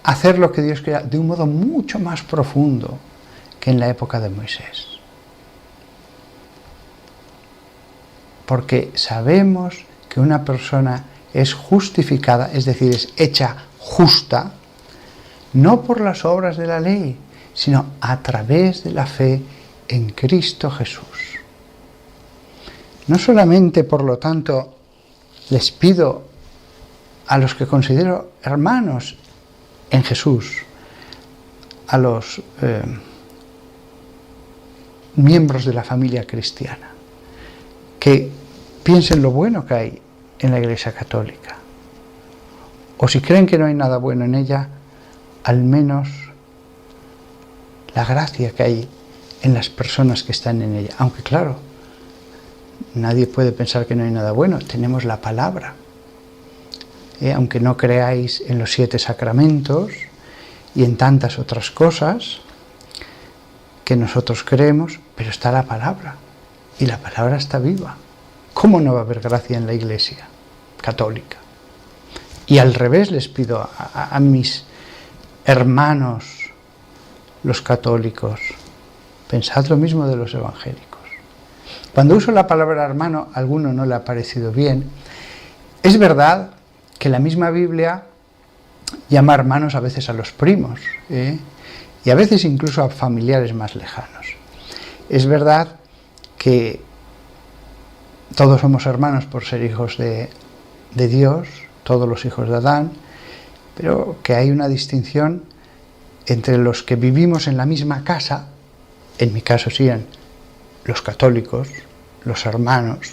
hacer lo que Dios quiera de un modo mucho más profundo que en la época de Moisés. Porque sabemos que una persona es justificada, es decir, es hecha justa, no por las obras de la ley, sino a través de la fe en Cristo Jesús. No solamente, por lo tanto, les pido a los que considero hermanos en Jesús, a los miembros de la familia cristiana, que piensen lo bueno que hay en la Iglesia Católica. O si creen que no hay nada bueno en ella, al menos la gracia que hay en las personas que están en ella. Aunque claro, nadie puede pensar que no hay nada bueno. Tenemos la palabra. Aunque no creáis en los 7 sacramentos y en tantas otras cosas que nosotros creemos, pero está la palabra. Y la palabra está viva. ¿Cómo no va a haber gracia en la Iglesia Católica? Y al revés les pido a mis hermanos, los católicos, pensad lo mismo de los evangélicos. Cuando uso la palabra hermano, a alguno no le ha parecido bien. Es verdad que la misma Biblia llama hermanos a veces a los primos, y a veces incluso a familiares más lejanos. Es verdad que todos somos hermanos por ser hijos de Dios, todos los hijos de Adán, pero que hay una distinción entre los que vivimos en la misma casa, en mi caso sí, los católicos, los hermanos,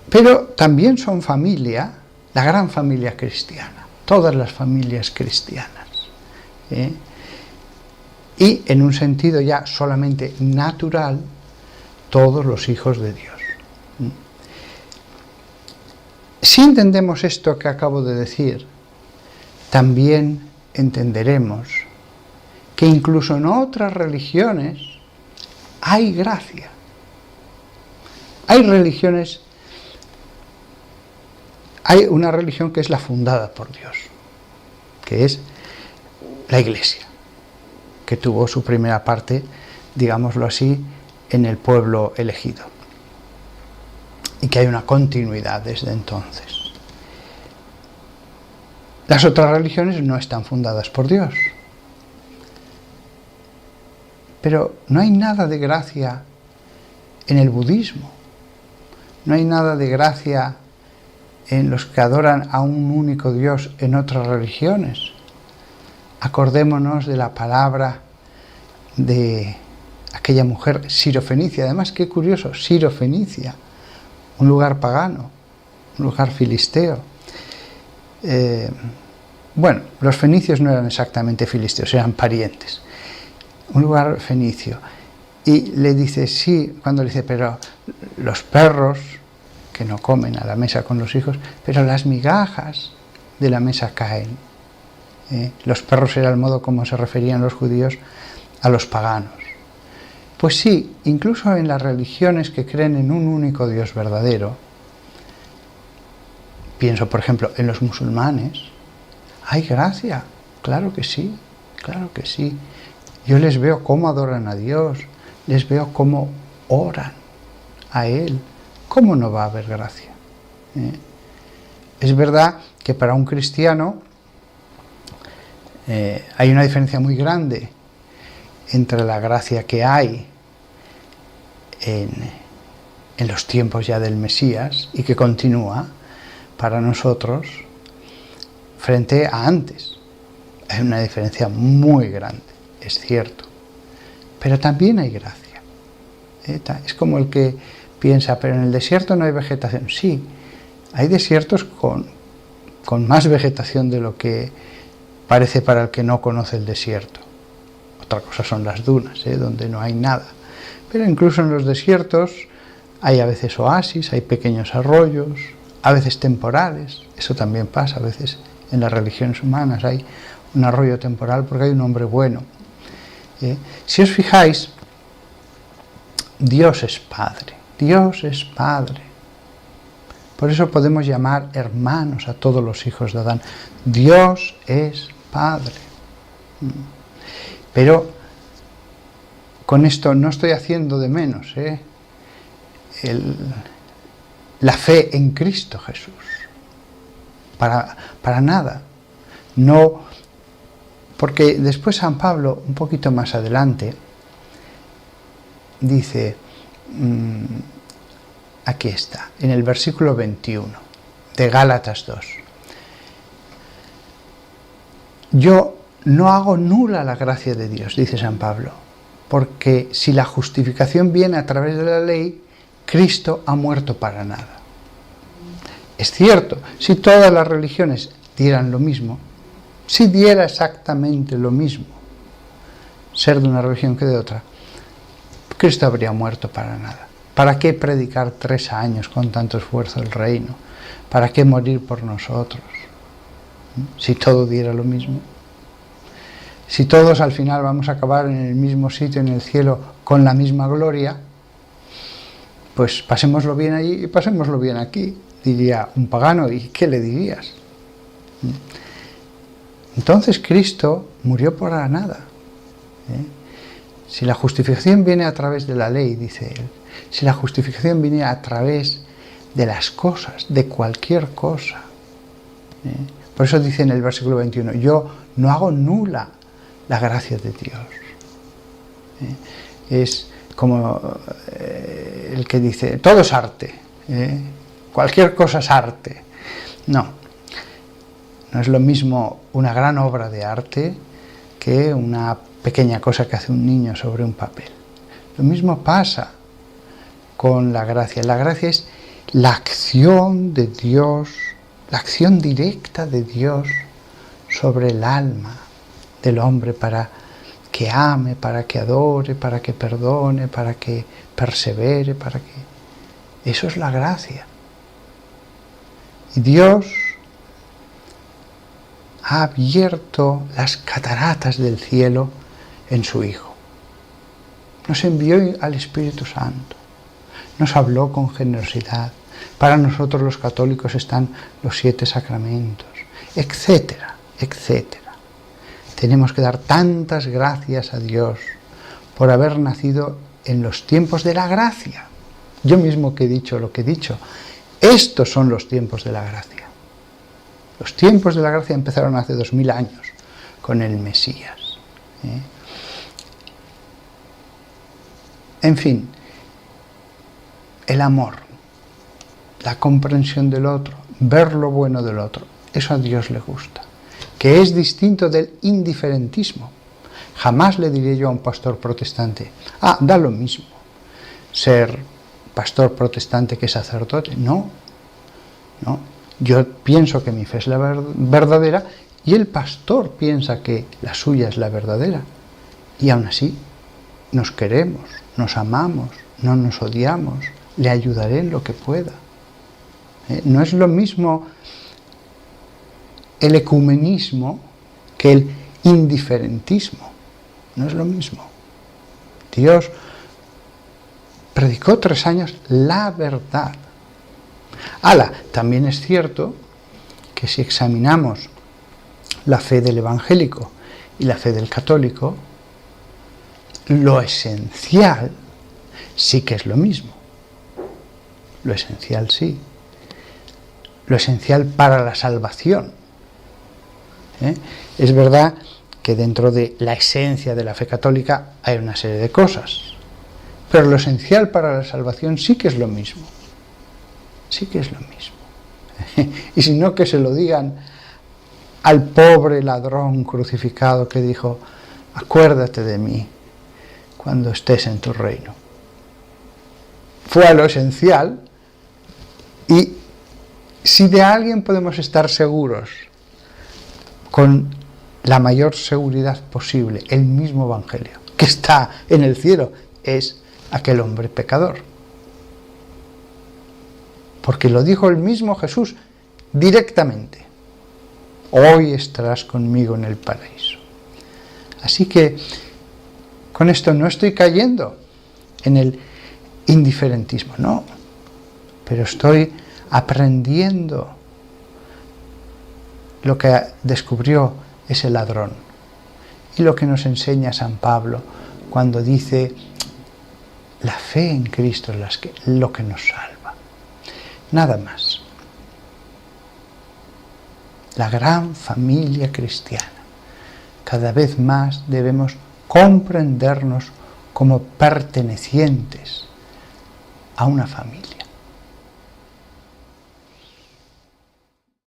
pero también son familia, la gran familia cristiana, todas las familias cristianas, y en un sentido ya solamente natural, todos los hijos de Dios. Si entendemos esto que acabo de decir, también entenderemos que incluso en otras religiones hay gracia. Hay religiones, hay una religión que es la fundada por Dios, que es la Iglesia, que tuvo su primera parte, digámoslo así, en el pueblo elegido. Y que hay una continuidad desde entonces. Las otras religiones no están fundadas por Dios. Pero no hay nada de gracia en el budismo. No hay nada de gracia en los que adoran a un único Dios en otras religiones. Acordémonos de la palabra de aquella mujer sirofenicia. Además, qué curioso, sirofenicia, un lugar pagano, un lugar filisteo. Bueno, los fenicios no eran exactamente filisteos, eran parientes. Un lugar fenicio. Y le dice, sí, cuando le dice, pero los perros que no comen a la mesa con los hijos, pero las migajas de la mesa caen. Los perros era el modo como se referían los judíos a los paganos. Pues sí, incluso en las religiones que creen en un único Dios verdadero, pienso por ejemplo en los musulmanes, hay gracia, claro que sí, claro que sí. Yo les veo cómo adoran a Dios, les veo cómo oran a Él. ¿Cómo no va a haber gracia? Es verdad que para un cristiano hay una diferencia muy grande entre la gracia que hay en los tiempos ya del Mesías y que continúa para nosotros frente a antes. Hay una diferencia muy grande, es cierto, pero también hay gracia. Es como el que piensa, pero en el desierto no hay vegetación. Sí, hay desiertos con más vegetación de lo que parece para el que no conoce el desierto. Otra cosa son las dunas, donde no hay nada. Pero incluso en los desiertos hay a veces oasis, hay pequeños arroyos, a veces temporales. Eso también pasa a veces en las religiones humanas. Hay un arroyo temporal porque hay un hombre bueno. Si os fijáis, Dios es Padre. Dios es Padre. Por eso podemos llamar hermanos a todos los hijos de Adán. Dios es Padre. Pero con esto no estoy haciendo de menos la fe en Cristo Jesús. Para nada. No, porque después San Pablo, un poquito más adelante, dice, aquí está, en el versículo 21 de Gálatas 2. Yo no hago nula la gracia de Dios, dice San Pablo, porque si la justificación viene a través de la ley, Cristo ha muerto para nada. Es cierto, si todas las religiones dieran lo mismo, si diera exactamente lo mismo ser de una religión que de otra, Cristo habría muerto para nada. ¿Para qué predicar 3 años con tanto esfuerzo el reino? ¿Para qué morir por nosotros? Si todo diera lo mismo. Si todos al final vamos a acabar en el mismo sitio, en el cielo, con la misma gloria, pues pasémoslo bien allí y pasémoslo bien aquí, diría un pagano. ¿Y qué le dirías? Entonces Cristo murió por la nada. Si la justificación viene a través de la ley, dice él, si la justificación viene a través de las cosas, de cualquier cosa. Por eso dice en el versículo 21, yo no hago nula la gracia de Dios. Es como el que dice, todo es arte, cualquier cosa es arte. No es lo mismo una gran obra de arte que una pequeña cosa que hace un niño sobre un papel. Lo mismo pasa con la gracia. La gracia es la acción de Dios, la acción directa de Dios sobre el alma del hombre para que ame, para que adore, para que perdone, para que persevere, para que... Eso es la gracia. Y Dios ha abierto las cataratas del cielo en su Hijo. Nos envió al Espíritu Santo. Nos habló con generosidad. Para nosotros los católicos están los 7 sacramentos, etcétera, etcétera. Tenemos que dar tantas gracias a Dios por haber nacido en los tiempos de la gracia. Yo mismo que he dicho lo que he dicho, estos son los tiempos de la gracia. Los tiempos de la gracia empezaron hace 2000 años con el Mesías. En fin, el amor, la comprensión del otro, ver lo bueno del otro, eso a Dios le gusta, que es distinto del indiferentismo. Jamás le diré yo a un pastor protestante, da lo mismo ser pastor protestante que sacerdote. No. Yo pienso que mi fe es la verdadera y el pastor piensa que la suya es la verdadera. Y aún así, nos queremos, nos amamos, no nos odiamos, le ayudaré en lo que pueda. No es lo mismo el ecumenismo que el indiferentismo. No es lo mismo. Dios predicó 3 años la verdad. También es cierto que si examinamos la fe del evangélico y la fe del católico, lo esencial sí que es lo mismo. Lo esencial sí. Lo esencial para la salvación. Es verdad que dentro de la esencia de la fe católica hay una serie de cosas, pero lo esencial para la salvación sí que es lo mismo. Sí que es lo mismo. Y si no, que se lo digan al pobre ladrón crucificado que dijo: acuérdate de mí cuando estés en tu reino. Fue a lo esencial, y si de alguien podemos estar seguros con la mayor seguridad posible, el mismo evangelio que está en el cielo, es aquel hombre pecador. Porque lo dijo el mismo Jesús directamente: hoy estarás conmigo en el paraíso. Así que con esto no estoy cayendo en el indiferentismo, no, pero estoy aprendiendo lo que descubrió ese ladrón y lo que nos enseña San Pablo cuando dice: la fe en Cristo es lo que nos salva. Nada más. La gran familia cristiana. Cada vez más debemos comprendernos como pertenecientes a una familia.